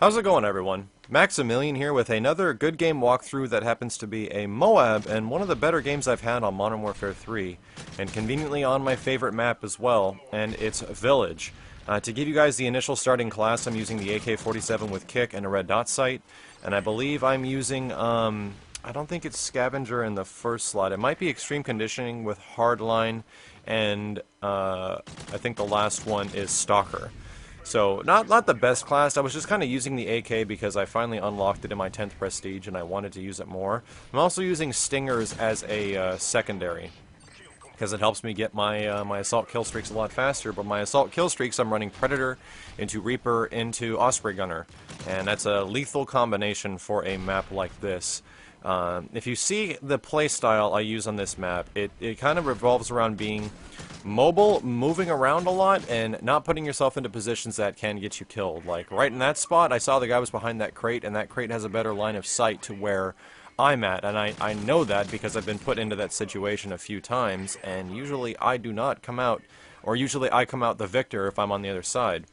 How's it going, everyone? Maximilian here with another good game walkthrough that happens to be a Moab, and one of the better games I've had on Modern Warfare 3, and conveniently on my favorite map as well, and it's Village. To give you guys the initial starting class, I'm using the AK-47 with kick and a red dot sight, and I believe I'm using, I don't think it's Scavenger in the first slot. It might be Extreme Conditioning with Hardline, and I think the last one is Stalker. So, not the best class. I was just kind of using the AK because I finally unlocked it in my 10th Prestige and I wanted to use it more. I'm also using Stingers as a secondary because it helps me get my assault kill streaks a lot faster. But my assault kill streaks, I'm running Predator into Reaper into Osprey Gunner, and that's a lethal combination for a map like this. If you see the playstyle I use on this map, it kind of revolves around being mobile, moving around a lot, and not putting yourself into positions that can get you killed. Like, right in that spot, I saw the guy was behind that crate, and that crate has a better line of sight to where I'm at, and I know that because I've been put into that situation a few times, and usually I do not come out, or usually I come out the victor if I'm on the other side.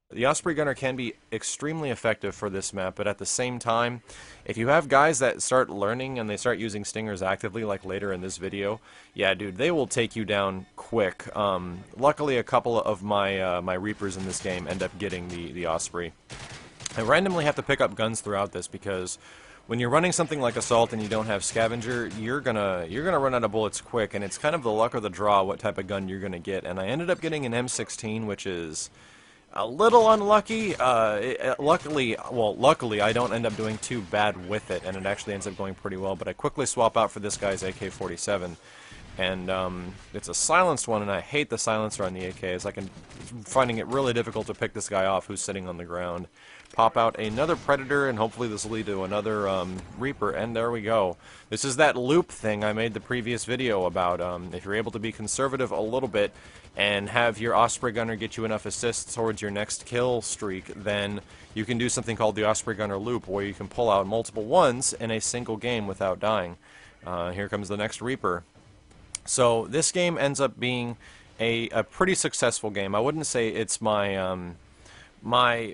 The Osprey Gunner can be extremely effective for this map, but at the same time, if you have guys that start learning and they start using Stingers actively, like later in this video, yeah, dude, they will take you down quick. Luckily, a couple of my Reapers in this game end up getting the Osprey. I randomly have to pick up guns throughout this because when you're running something like Assault and you don't have Scavenger, you're gonna run out of bullets quick, and it's kind of the luck of the draw what type of gun you're gonna get. And I ended up getting an M16, which is a little unlucky. Luckily, I don't end up doing too bad with it, and it actually ends up going pretty well. But I quickly swap out for this guy's AK-47, and it's a silenced one, and I hate the silencer on the AK, as finding it really difficult to pick this guy off who's sitting on the ground. Pop out another Predator, and hopefully this will lead to another Reaper, and there we go. This is that loop thing I made the previous video about. If you're able to be conservative a little bit and have your Osprey Gunner get you enough assists towards your next kill streak, then you can do something called the Osprey Gunner loop, where you can pull out multiple ones in a single game without dying. Here comes the next Reaper. So this game ends up being a pretty successful game. I wouldn't say it's my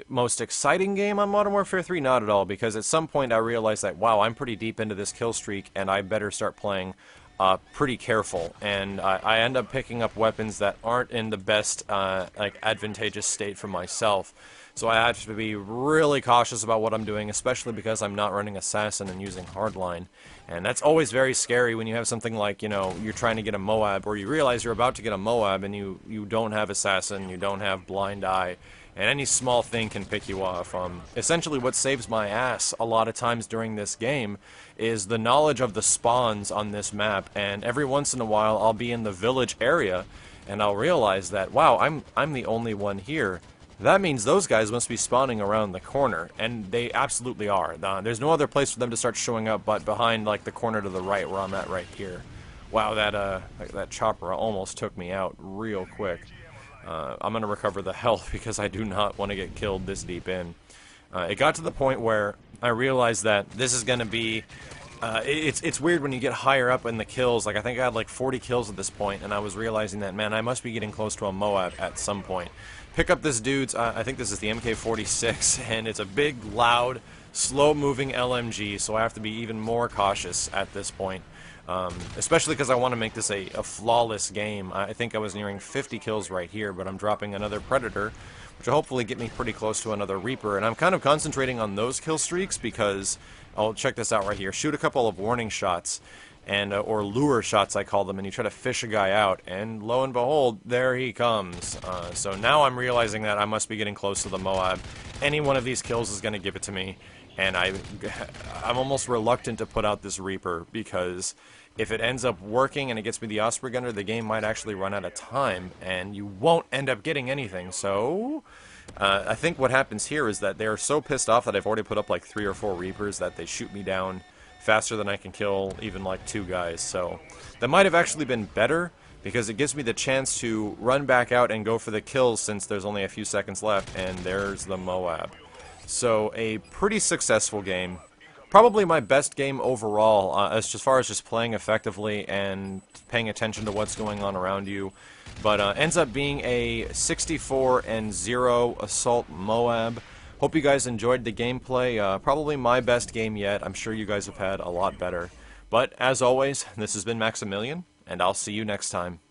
most exciting game on Modern Warfare 3, not at all, because at some point I realized that, wow, I'm pretty deep into this kill streak, and I better start playing pretty careful, and I end up picking up weapons that aren't in the best, advantageous state for myself. So I have to be really cautious about what I'm doing, especially because I'm not running Assassin and using Hardline. And that's always very scary when you have something like, you know, you're trying to get a Moab, or you realize you're about to get a Moab, and you don't have Assassin, you don't have Blind Eye, and any small thing can pick you off. Essentially what saves my ass a lot of times during this game is the knowledge of the spawns on this map, and every once in a while I'll be in the village area, and I'll realize that, wow, I'm the only one here. That means those guys must be spawning around the corner, and they absolutely are. There's no other place for them to start showing up but behind, like, the corner to the right where I'm at right here. Wow, that chopper almost took me out real quick. I'm going to recover the health because I do not want to get killed this deep in. It got to the point where I realized that this is going to be... it's weird when you get higher up in the kills. Like, I think I had like 40 kills at this point, and I was realizing that, man, I must be getting close to a Moab at some point. Pick up this dude's, I think this is the MK46, and it's a big, loud, slow-moving LMG, so I have to be even more cautious at this point. Especially because I want to make this a flawless game. I think I was nearing 50 kills right here, but I'm dropping another Predator, which will hopefully get me pretty close to another Reaper. And I'm kind of concentrating on those kill streaks because, oh, check this out right here. Shoot a couple of warning shots, and or lure shots I call them, and you try to fish a guy out, and lo and behold, there he comes. So now I'm realizing that I must be getting close to the Moab. Any one of these kills is going to give it to me. And I'm almost reluctant to put out this Reaper, because if it ends up working and it gets me the Osprey Gunner, the game might actually run out of time, and you won't end up getting anything. So, I think what happens here is that they're so pissed off that I've already put up like 3 or 4 Reapers that they shoot me down faster than I can kill even like 2 guys. So, that might have actually been better, because it gives me the chance to run back out and go for the kills since there's only a few seconds left, and there's the Moab. So, a pretty successful game. Probably my best game overall, as far as just playing effectively and paying attention to what's going on around you. But ends up being a 64-0 Assault Moab. Hope you guys enjoyed the gameplay. Probably my best game yet. I'm sure you guys have had a lot better. But as always, this has been Maximilian, and I'll see you next time.